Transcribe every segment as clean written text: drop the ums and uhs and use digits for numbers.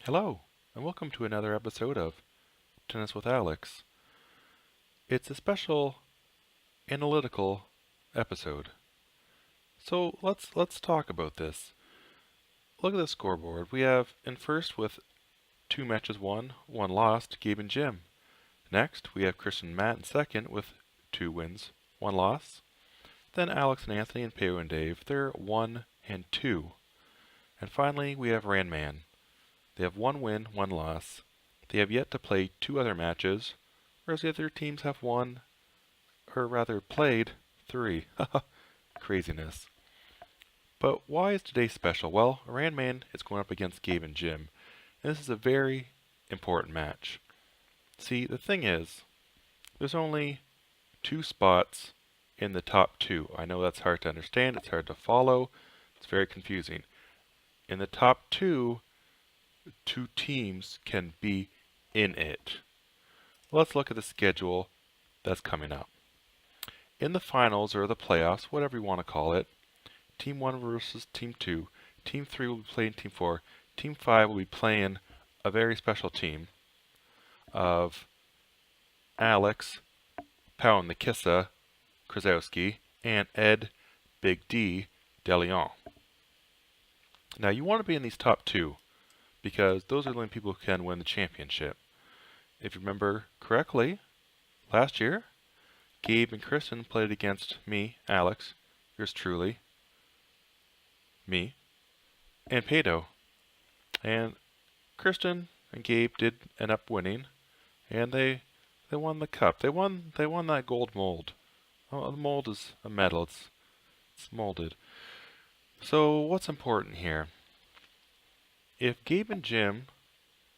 Hello, and welcome to another episode of Tennis with Alex. It's a special analytical episode. So let's talk about this. Look at the scoreboard. We have in first with 2 matches won, 1 lost, Gabe and Jim. Next, we have Christian and Matt in second with 2 wins, 1 loss. Then Alex and Anthony and Peo and Dave, they're 1 and 2. And finally, we have Ranman. They have 1 win, 1 loss. They have yet to play 2 other matches, whereas the other teams have won, or rather played, 3. Craziness. But why is today special? Well, Ranman is going up against Gabe and Jim, and this is a very important match. See, the thing is, there's only 2 spots in the top 2. I know that's hard to understand, it's hard to follow, it's very confusing. In the top 2, 2 teams can be in it. Let's look at the schedule that's coming up. In the finals, or the playoffs, whatever you want to call it, Team 1 versus Team 2, Team 3 will be playing Team 4, Team 5 will be playing a very special team of Alex, Pound the Kissa, Krasowski, and Ed, Big D, DeLeon. Now you want to be in these top 2, because those are the only people who can win the championship. If you remember correctly, last year, Gabe and Kristen played against me, Alex, yours truly, me, and Pato. And Kristen and Gabe did end up winning, and they won the cup. They won that gold mold. Oh, the mold is a metal. It's molded. So what's important here? If Gabe and Jim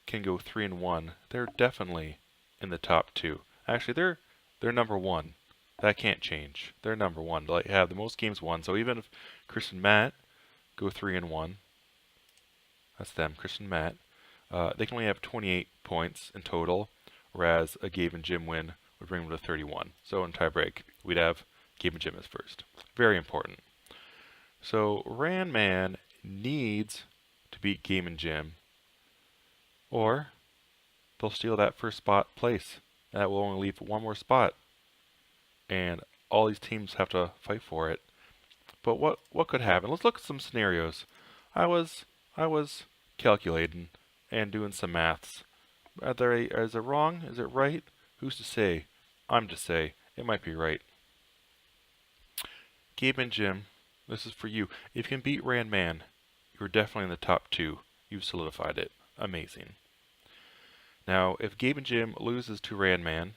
can go 3-1, they're definitely in the top 2. Actually, they're number 1. That can't change. They're number 1. They have the most games won. So even if Chris and Matt go 3-1, that's them, Chris and Matt, they can only have 28 points in total, whereas a Gabe and Jim win would bring them to 31. So in tiebreak, we'd have Gabe and Jim as first. Very important. So Ranman needs to beat Gabe and Jim, or they'll steal that first spot place. That will only leave 1 more spot, and all these teams have to fight for it. But what could happen? Let's look at some scenarios. I was calculating and doing some maths. Is it wrong? Is it right? Who's to say? I'm to say. It might be right. Gabe and Jim, this is for you. If you can beat Ranman, you're definitely in the top 2. You've solidified it. Amazing. Now, if Gabe and Jim loses to Ranman,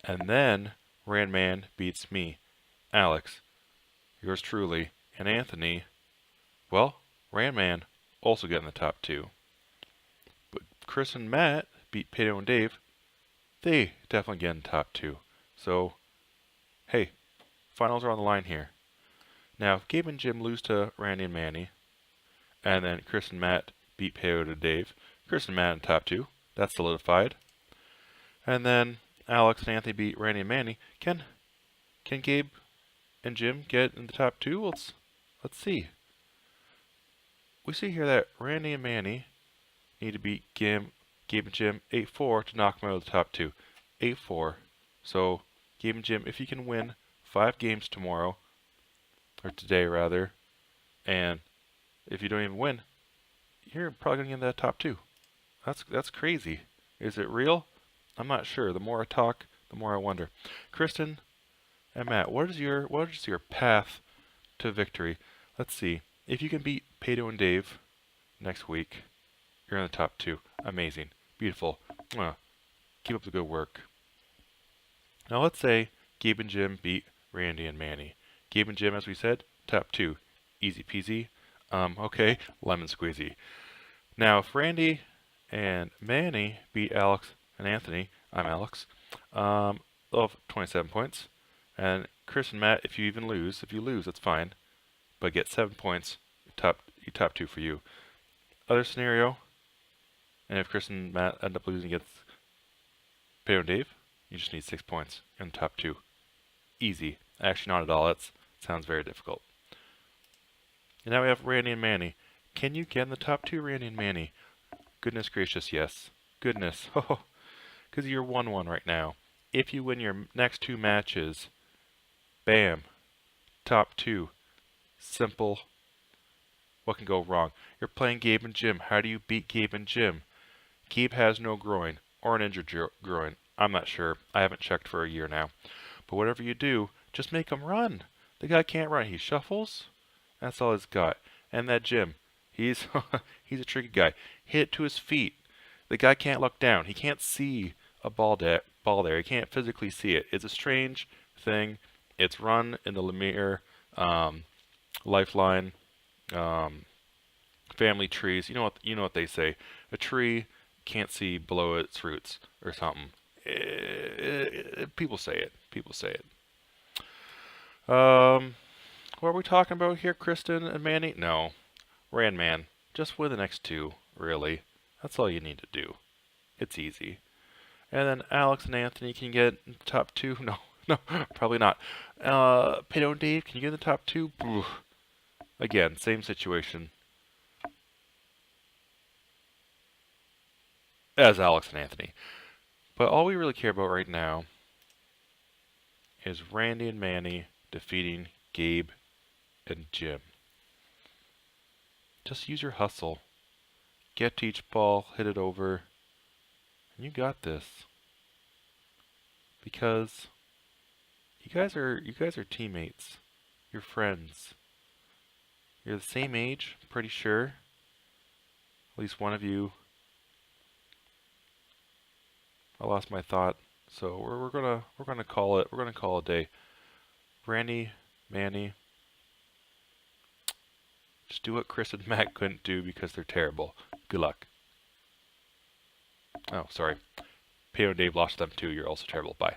and then Ranman beats me, Alex, yours truly, and Anthony, well, Ranman also get in the top 2. But Chris and Matt beat Pato and Dave, they definitely get in the top 2. So, hey, finals are on the line here. Now, if Gabe and Jim lose to Randy and Manny, and then Chris and Matt beat Pato and Dave, Chris and Matt in the top 2, that's solidified. And then Alex and Anthony beat Randy and Manny. Can Gabe and Jim get in the top 2? Let's see. We see here that Randy and Manny need to beat Gabe and Jim 8-4 to knock them out of the top 2. 8-4. So Gabe and Jim, if you can win 5 games tomorrow, or today rather, and if you don't even win, you're probably going to get in that top 2. That's crazy. Is it real? I'm not sure. The more I talk, the more I wonder. Kristen and Matt, what is your path to victory? Let's see. If you can beat Pato and Dave next week, you're in the top 2. Amazing. Beautiful. Keep up the good work. Now let's say Gabe and Jim beat Randy and Manny. Gabe and Jim, as we said, top 2. Easy peasy. Okay, lemon squeezy. Now if Randy and Manny beat Alex and Anthony, I'm Alex, they'll have 27 points. And Chris and Matt, if you lose, that's fine. But get 7 points, top 2 for you. Other scenario, and if Chris and Matt end up losing against Pato and Dave, you just need 6 points in the top 2. Easy. Actually, not at all. That sounds very difficult. And now we have Randy and Manny. Can you get in the top 2, Randy and Manny? Goodness gracious, yes. Goodness. Oh, because you're 1-1 right now. If you win your next 2 matches, bam, top 2. Simple. What can go wrong? You're playing Gabe and Jim. How do you beat Gabe and Jim? Gabe has no groin, or an injured groin. I'm not sure. I haven't checked for a year now. But whatever you do, just make him run. The guy can't run. He shuffles. That's all he's got. And that Jim, he's he's a tricky guy. Hit it to his feet. The guy can't look down. He can't see a ball there. He can't physically see it. It's a strange thing. It's run in the Lemire Lifeline family trees. You know what they say. A tree can't see below its roots or something. People say it. People say it. What are we talking about here, Kristen and Manny? No. Randman. Just win the next 2, really. That's all you need to do. It's easy. And then Alex and Anthony can get in the top 2. No, no, probably not. Pedo and Dave, can you get in the top 2? Again, same situation as Alex and Anthony. But all we really care about right now is Randy and Manny defeating Gabe and Jim. Just use your hustle. Get to each ball, hit it over, and you got this. Because you guys are teammates. You're friends. You're the same age, pretty sure. At least one of you. I lost my thought. So we're gonna call it. We're gonna call it a day. Randy, Manny, just do what Chris and Matt couldn't do because they're terrible. Good luck. Oh, sorry. Pedo and Dave lost them too. You're also terrible. Bye.